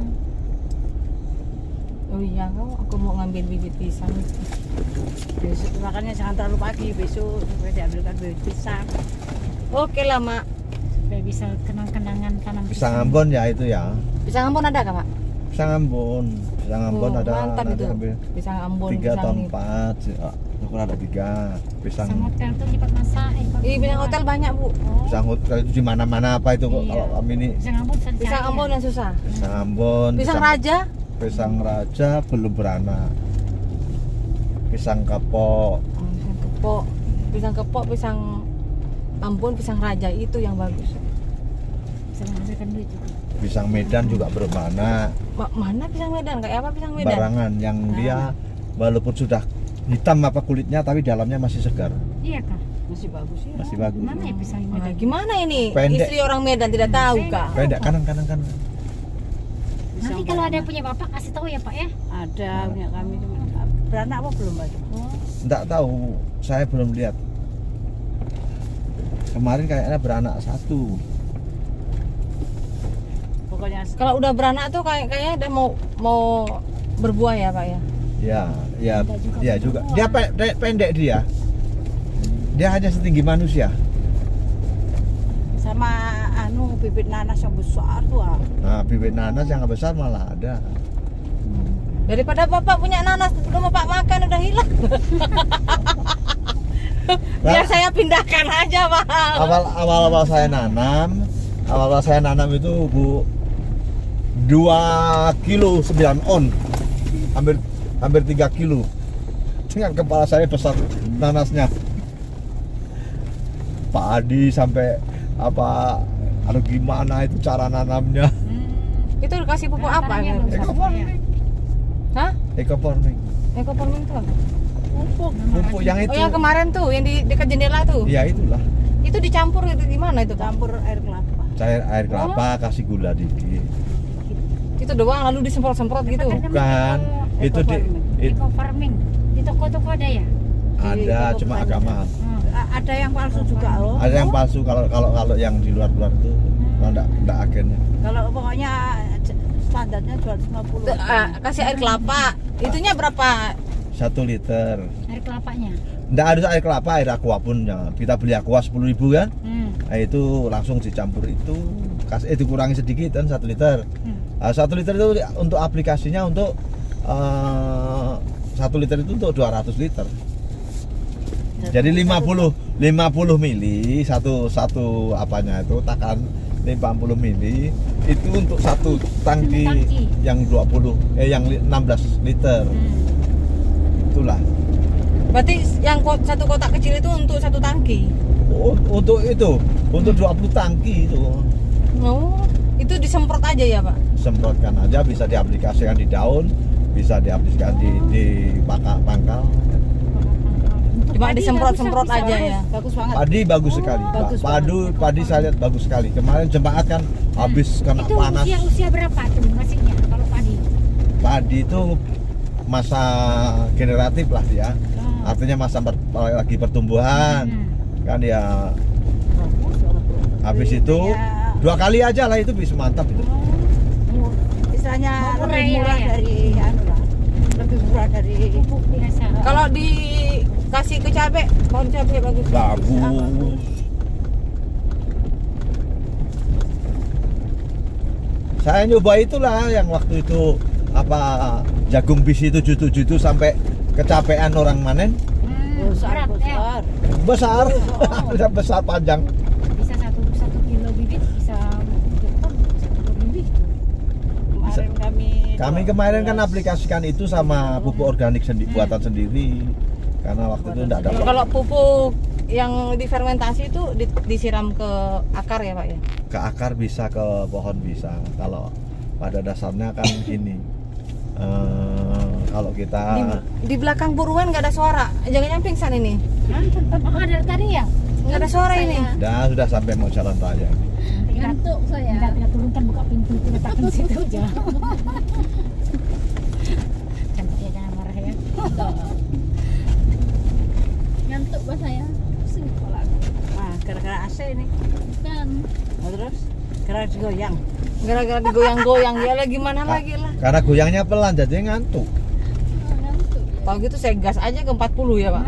Oh iya, aku mau ngambil bibit pisang. Besok makanya jangan terlalu pagi, besok supaya diambilkan bibit pisang. Oke lah Mak. Supaya bisa kenang-kenangan tanam Pisang Ambon ya itu ya. Pisang Ambon ada kah Pak? Pisang Ambon Oh, ada. mantap nanti itu. ambil Pisang Ambon, 3 pisang atau ini. 4. Aku ada 3. Pisang Pisang hotel tuh cepat masak. Ih, pisang hotel banyak Bu. pisang hotel itu di mana-mana apa itu kok Iya. kalau kami ini Pisang Ambon susah Pisang dicari Ambon ya. yang susah. pisang Ambon, Pisang Raja, pisang raja belum beranak. Pisang kapok. pisang kepok, pisang Ambon, pisang Raja itu yang bagus. Bisa menghasilkan duit itu. Pisang Medan juga belum beranak. Mana pisang Medan? Kayak apa pisang Medan? Barangan yang dia walaupun sudah hitam apa kulitnya tapi dalamnya masih segar, Iya kah? Masih bagus ya. masih bagus. Mana ya pisang Nah, Medan? gimana ini? Pendek. Istri orang Medan tidak tahu kah? Pendek kanan. Nanti kalau ada punya bapak kasih tahu ya Pak ya. Ada punya kami cuma beranak apa belum Pak? Oh, Enggak tahu, saya belum lihat. Kemarin kayaknya beranak 1. Pokoknya Kalau udah beranak tuh kayaknya udah mau berbuah ya Pak ya. Ya Enggak juga dia berbuah. juga. Dia pendek dia. Dia hanya setinggi manusia. sama bibit nanas yang besar tuh. Nah, bibit nanas yang besar malah ada. Daripada Bapak punya nanas belum Bapak makan udah hilang. Biar saya pindahkan aja Pak. Awal saya nanam itu Bu 2 kilo 9 on. Hampir 3 kilo. Dengan kepala saya besar nanasnya. Pak Adi sampai gimana itu cara nanamnya? Itu dikasih pupuk apa ya? Ekofarming. Hah? Ekofarming. Ekofarming itu apa? Pupuk yang itu. Oh yang kemarin tuh, yang di dekat jendela tuh. Ya itulah. Itu dicampur itu gimana itu Pak? Campur air kelapa. Cair air kelapa, kasih gula dikit. Itu doang lalu disemprot-semprot gitu. Bukan, itu Eco farming di toko-toko ada ya. ada Di cuma toko agak banyak. mahal. Ada yang palsu juga loh. Ada yang palsu kalau yang di luar itu kalau enggak agennya. Kalau pokoknya standarnya jual 50. Kasih air kelapa. Itunya berapa? 1 liter. Air kelapanya. Enggak harus air kelapa, air aqua pun ya. Kita beli aqua 10.000 kan? Nah, itu langsung dicampur itu dikurangi sedikit kan 1 liter. 1 liter itu untuk aplikasinya untuk 1 liter itu untuk 200 liter. Jadi 50 mili satu apanya itu takaran 50 mili itu untuk satu tangki yang 16 liter. Itulah. Berarti yang satu kotak kecil itu untuk satu tangki. Untuk 20 tangki itu. Oh, itu disemprot aja ya Pak? Semprotkan aja, bisa diaplikasikan di daun, bisa diaplikasikan di pangkal. Cuma disemprot-semprot aja ya. Bagus banget. Padi bagus sekali. Bagus Padi saya lihat bagus sekali. Kemarin jemaat kan habis kena Itu panas. usia berapa tuh ngasihnya kalau padi? Padi itu masa generatif lah dia. Artinya masa lagi pertumbuhan. Kan ya habis itu 2 kali aja lah itu bisa mantap itu. Istilahnya Murah lebih ya, murah ya? dari lebih murah dari Pupuk biasa. Kalau dikasih ke cabai, pohon cabai bagus. Bagus. Saya nyoba itulah yang waktu itu jagung bisi 77 itu sampai kecapean orang manen Besar, berat, ya. besar. besar besar panjang. Bisa satu kilo bibit bisa 1 ton, 1 ton lebih. Kemarin Kami kemarin kan aplikasikan itu sama pupuk organik buatan sendiri karena waktu itu enggak ada. Kalau pupuk yang difermentasi itu disiram ke akar ya Pak ya? Ke akar bisa, ke pohon bisa. Kalau pada dasarnya kan gini, kalau kita Di belakang buruan nggak ada suara, jangan pingsan ini. Oh, ada tadi ya? Nggak ada suara ini. sudah sampai mau jalan raya. Ngantuk saya. Kita turunkan buka pintu itu letakkan situ aja. Cantik ya, jangan marah ya. Ngantuk bah saya. Pusing kepala aku. Nah, gara-gara AC ini. Kan. Nah, terus gara-gara digoyang. Gara-gara digoyang-goyang ya lah gimana lagi lah. Karena goyangnya pelan jadi ngantuk. Ngantuk ya. Kalau gitu saya gas aja ke 40 ya Pak.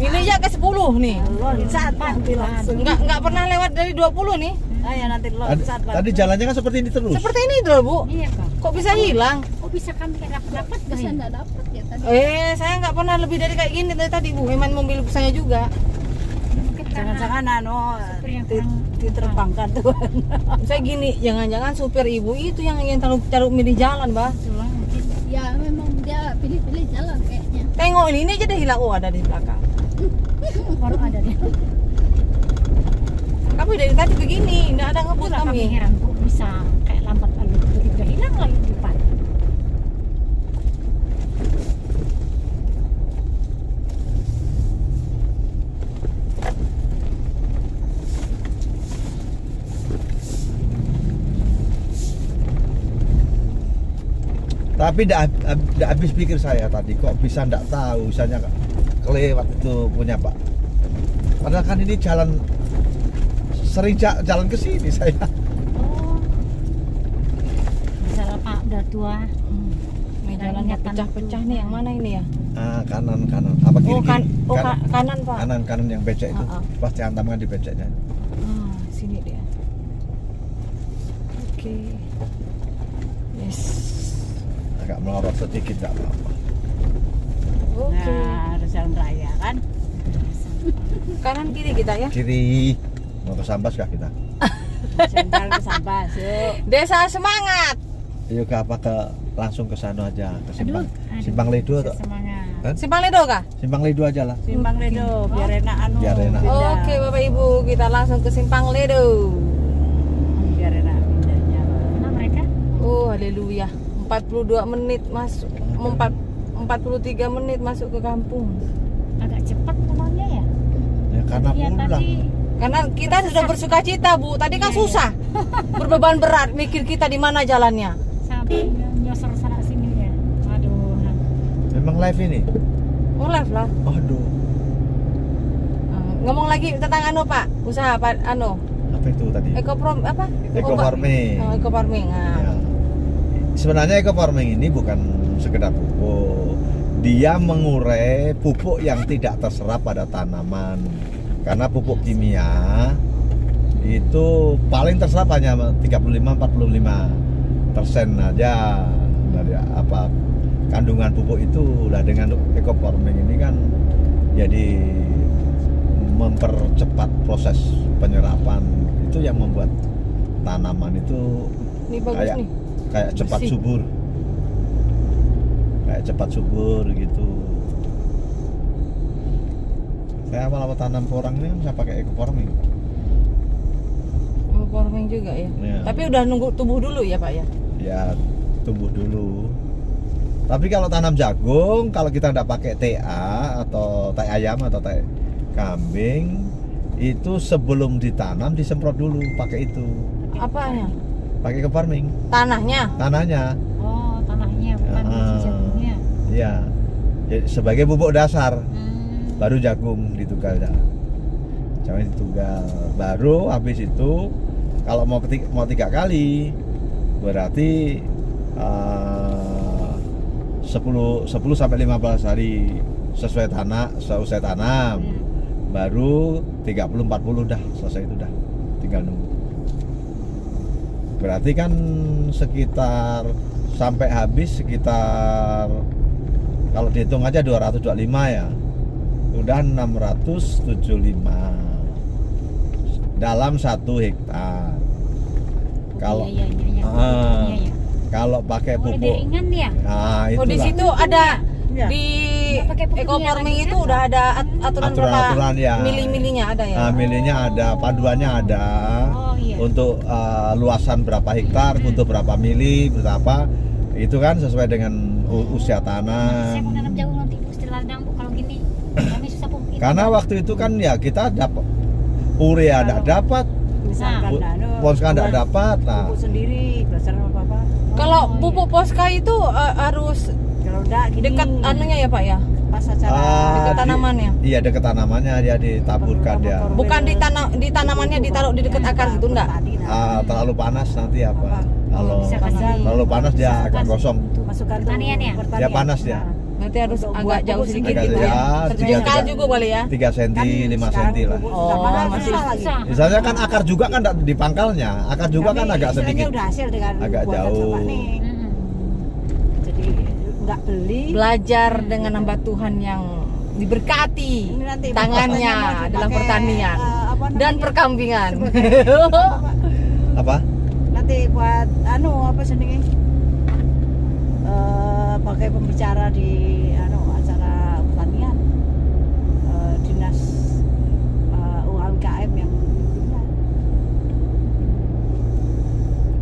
Ini aja ke 10 nih. Loncat nanti langsung. Nggak pernah lewat dari 20 nih. Ya nanti loncat. Tadi jalannya kan seperti ini terus. Seperti ini dulu Bu. Iya Kak. Kok bisa hilang? Oh bisa kami kayak dapat Bisa enggak dapat ya tadi. Saya nggak pernah lebih dari kayak gini dari tadi Bu. Memang mobil saya juga. Mungkin Jangan-jangan supir yang diterbangkan Tuhan. Saya gini, jangan-jangan supir ibu itu yang taruh milih jalan, Bah. tulang mungkin. Ya memang dia pilih-pilih jalan kayaknya. Tengok ini aja dah hilang. Oh, ada di belakang. Baru ada deh. Kami dari tadi begini, nggak ada ngebut Itulah kami kami. heran kok bisa kayak lambat kali begitu udah hilang lagi di depan. Tapi tidak habis pikir saya tadi kok bisa ndak tahu misalnya kelewat itu punya Pak. Padahal kan ini jalan sering jalan ke sini saya. Oh. Misalnya Pak udah tua. Ini jalannya pecah-pecah nih, yang mana ini ya? Kanan apa kiri? Kanan Pak. Kanan yang becek itu. Pasti hantam kan di beceknya. Sini dia. Oke. Yes. Agak melorot sedikit nggak apa-apa. Oke. Nah, harus jalan raya kan. Kanan kiri kita ya. Kiri. Mau ke Sambas kah kita? Jalan ke Sambas, yuk. Desa Semangat. Yuk ke apa ke langsung ke sana aja ke Simpang Aduh, Simpang Ledo atau Semangat. kan? Simpang Ledo kah? Simpang Ledo aja lah. Simpang Ledo, biar enak anu. Biar enak. pindah. Oke Bapak Ibu, kita langsung ke Simpang Ledo. Biar enak pindahnya. Mana mereka? Oh, haleluya. 42 menit masuk. 43 menit masuk ke kampung. Agak cepat pulangnya ya? Ya karena Iya pulang. tadi Karena kita sudah bersuka cita, Bu. Tadi kan susah. Berbeban berat mikir kita di mana jalannya. sampai nyosor sana sini ya. Aduh. Memang live ini. Oh, live lah. Aduh. Ngomong lagi tentang Pak, usaha Pak Apa itu tadi? Eco Farming. Eco farming. Ya. Sebenarnya eco farming ini bukan sekedar pupuk. Dia mengurai pupuk yang tidak terserap pada tanaman. Karena pupuk kimia itu paling terserap hanya 35-45% aja dari apa kandungan pupuk itu. Lah dengan eco farming ini kan jadi mempercepat proses penyerapan, itu yang membuat tanaman itu Ini bagus nih. kayak cepat Bersih. subur, gitu. Saya malah tanam porang ini saya pakai eco farming. Eco farming juga ya. Ya. Tapi udah nunggu tumbuh dulu ya Pak ya. Ya tumbuh dulu. Tapi kalau tanam jagung, kalau kita tidak pakai TA atau tai ayam atau tai kambing, itu sebelum ditanam disemprot dulu pakai itu. Apanya? Pakai eco farming. Tanahnya. Oh, tanahnya bukan biji jagungnya. Iya. Jadi sebagai pupuk dasar. Baru jagung ditugal ya. Jangan ditugal. Baru habis itu kalau mau 3 kali berarti 10 sampai 15 hari sesuai tanam. Baru 30-40 dah selesai itu dah. Tinggal nunggu. Berarti kan sekitar sampai habis sekitar Kalau dihitung aja 225 ya. Udah 675 dalam 1 hektar. Kalau Iya. Iya. kalau pakai Mulai pupuk, dari ringan dia. nah Oh, di itulah situ ada Ya. di Nggak pakai pupuk eco dia farming lagi, itu kan? udah ada aturan berapa aturan-aturan ya. mili-milinya ada ya. Nah, milihnya ada, panduannya ada. Oh iya. Untuk luasan berapa hektar, butuh berapa mili, berapa itu kan sesuai dengan usia Saya tanam. mau nanam jagung nanti Bu, setelah ladang Bu, kalau gini kami susah Bu. Karena waktu itu kan ya kita dapat urea tidak dapat, Misalkan Poska tidak dapat. Nah, pupuk sendiri belajar sama Bapak. Kalau Oh, pupuk Poska itu harus Kalau enggak gini dekat anunya ya Pak ya? pas acara Dekat tanamannya? Iya, dekat tanamannya dia ditaburkan dia. Bukan di tanamannya ditaruh di dekat akar gitu enggak? Terlalu panas nanti apa? Kalau Bisa kasih terlalu panas dia akan kasih gosong. Masukkan Pertanian ya? Ya, panas dia. Berarti harus Untuk agak buat jauh pupuk sedikit Agak gitu ya, ya. Terjengkal tiga- juga boleh ya. 3 cm, 5 cm lah. Oh, masih lagi. susah. Misalnya kan akar juga kan nggak di pangkalnya, akar juga kan agak sedikit. Udah hasil dengan Agak buatan jauh. Bapak nih. Mm-mm. Jadi enggak beli. Belajar dengan hamba Tuhan yang diberkati Ini nanti tangannya bapaknya mau dalam dipakai, pertanian apa dan namanya? perkambingan. Apa? Nanti buat apa senengnya? Pakai pembicara di acara pertanian. Dinas UMKM yang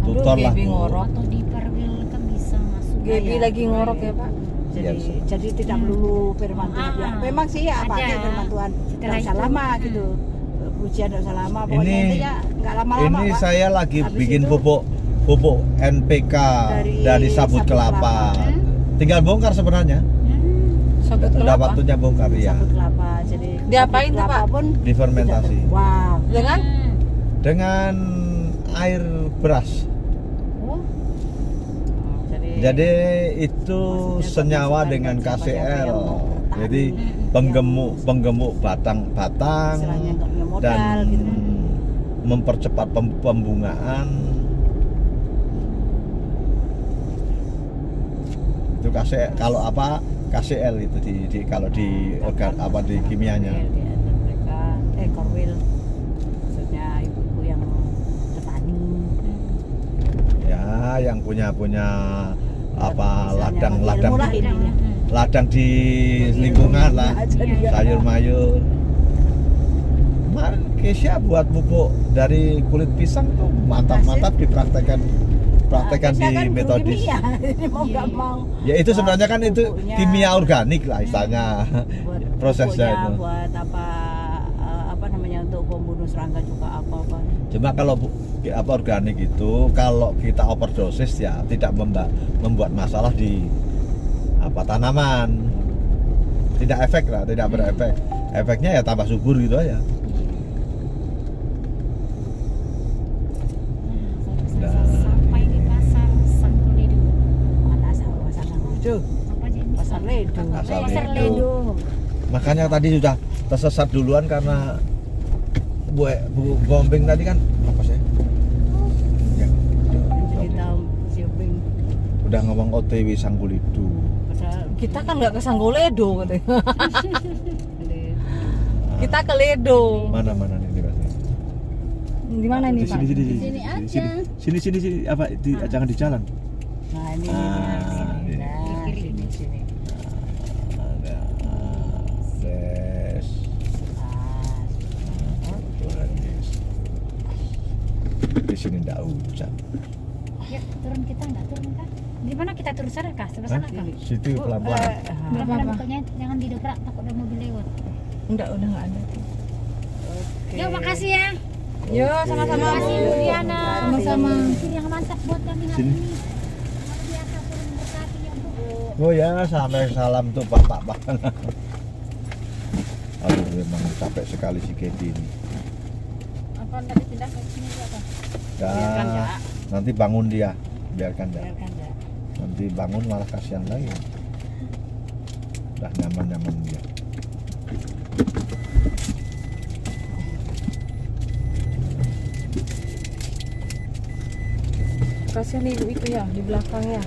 Tutor lah. Gaby ngorok. Atau di perwil kan bisa masuk. Gaby lagi ngorok ya Pak. jadi tidak melulu firman Tuhan ya. Memang sih ya Ada. pakai firman Tuhan Setelah nggak usah itu, lama gitu. Pujian nggak usah lama, pokoknya Ini- intinya nggak lama-lama. Ini Pak. saya lagi Habis bikin itu- pupuk NPK dari sabut kelapa. Tinggal bongkar sebenarnya. Sabut Udah kelapa. waktunya bongkar ya. Sabut kelapa. Jadi Diapain sabut tuh, kelapa Pak? pun Difermentasi wow. Dengan dengan air beras. Oh. Jadi itu Maksudnya senyawa pemasukan dengan bagi siapa yang KCl. mau bertani, Jadi penggemuk batang-batang istilahnya nggak punya modal dan gitu. mempercepat pembungaan. Itu KCl, kalau apa KCl itu kalau di organ apa di kimianya. Mereka Corwil, maksudnya ibu-ibu yang petani. Ya, yang punya apa Misalnya ladang ilmu lah intinya. ladang di lingkungan lah, Jadi, sayur mayur. Kemarin Kesia buat pupuk dari kulit pisang tuh mantap dipraktekkan Kesia di kan guru metodis. kimia, jadi mau nggak mau. Ya itu sebenarnya kan itu Pupuknya, kimia organik lah istilahnya. buat prosesnya pupuknya, itu. buat apa namanya untuk pembunuh serangga juga apa. Cuma kalau apa organik itu kalau kita overdosis ya tidak membuat masalah di apa tanaman. Tidak efek lah, tidak berefek. Efeknya ya tambah subur gitu aja. Sampai di pasar Sangkulido. Mana sawah sana. Apa aja ini? Pasar Ledo. Pasar Ledo. Ledo. Makanya tadi sudah tersesat duluan karena Bu Gombeng tadi kan apa sih? Ya, Jadi tahu siuping. udah ngomong OTW Sangkulido. Padahal kita kan nggak ke Sanggoledo katanya. Ledo. Kita ke Ledo. Mana nih Mas? Di mana nih Pak? Sini apa jangan di jalan. Nah ini Ah, sini. Nah, sini. Ada des. Di sini enggak hujan. Yuk, turun kita enggak turun kah? Di mana kita turun sana kah? Sebelah sana kah? Situ pelan-pelan. Pelan-pelan apa-apa. pokoknya jangan didobrak takut ada mobil lewat. Udah nggak ada. Yuk, makasih ya. Yo, sama-sama Terima kasih Bu. Bu Diana. Sama-sama. Yang mantap buat kami hari Sini. ini. Luar biasa turun berkati ya Bu. Oh ya, sampai salam tuh Bapak. Aduh, memang capek sekali si Kedi ini. Apa tadi pindah ke sini apa? Biarkan, Ya, Ya. nanti bangun dia, biarkan ya. Biarkan ya. Nanti bangun malah kasihan lagi. Udah nyaman dia. Kasihan ibu itu ya di belakang ya.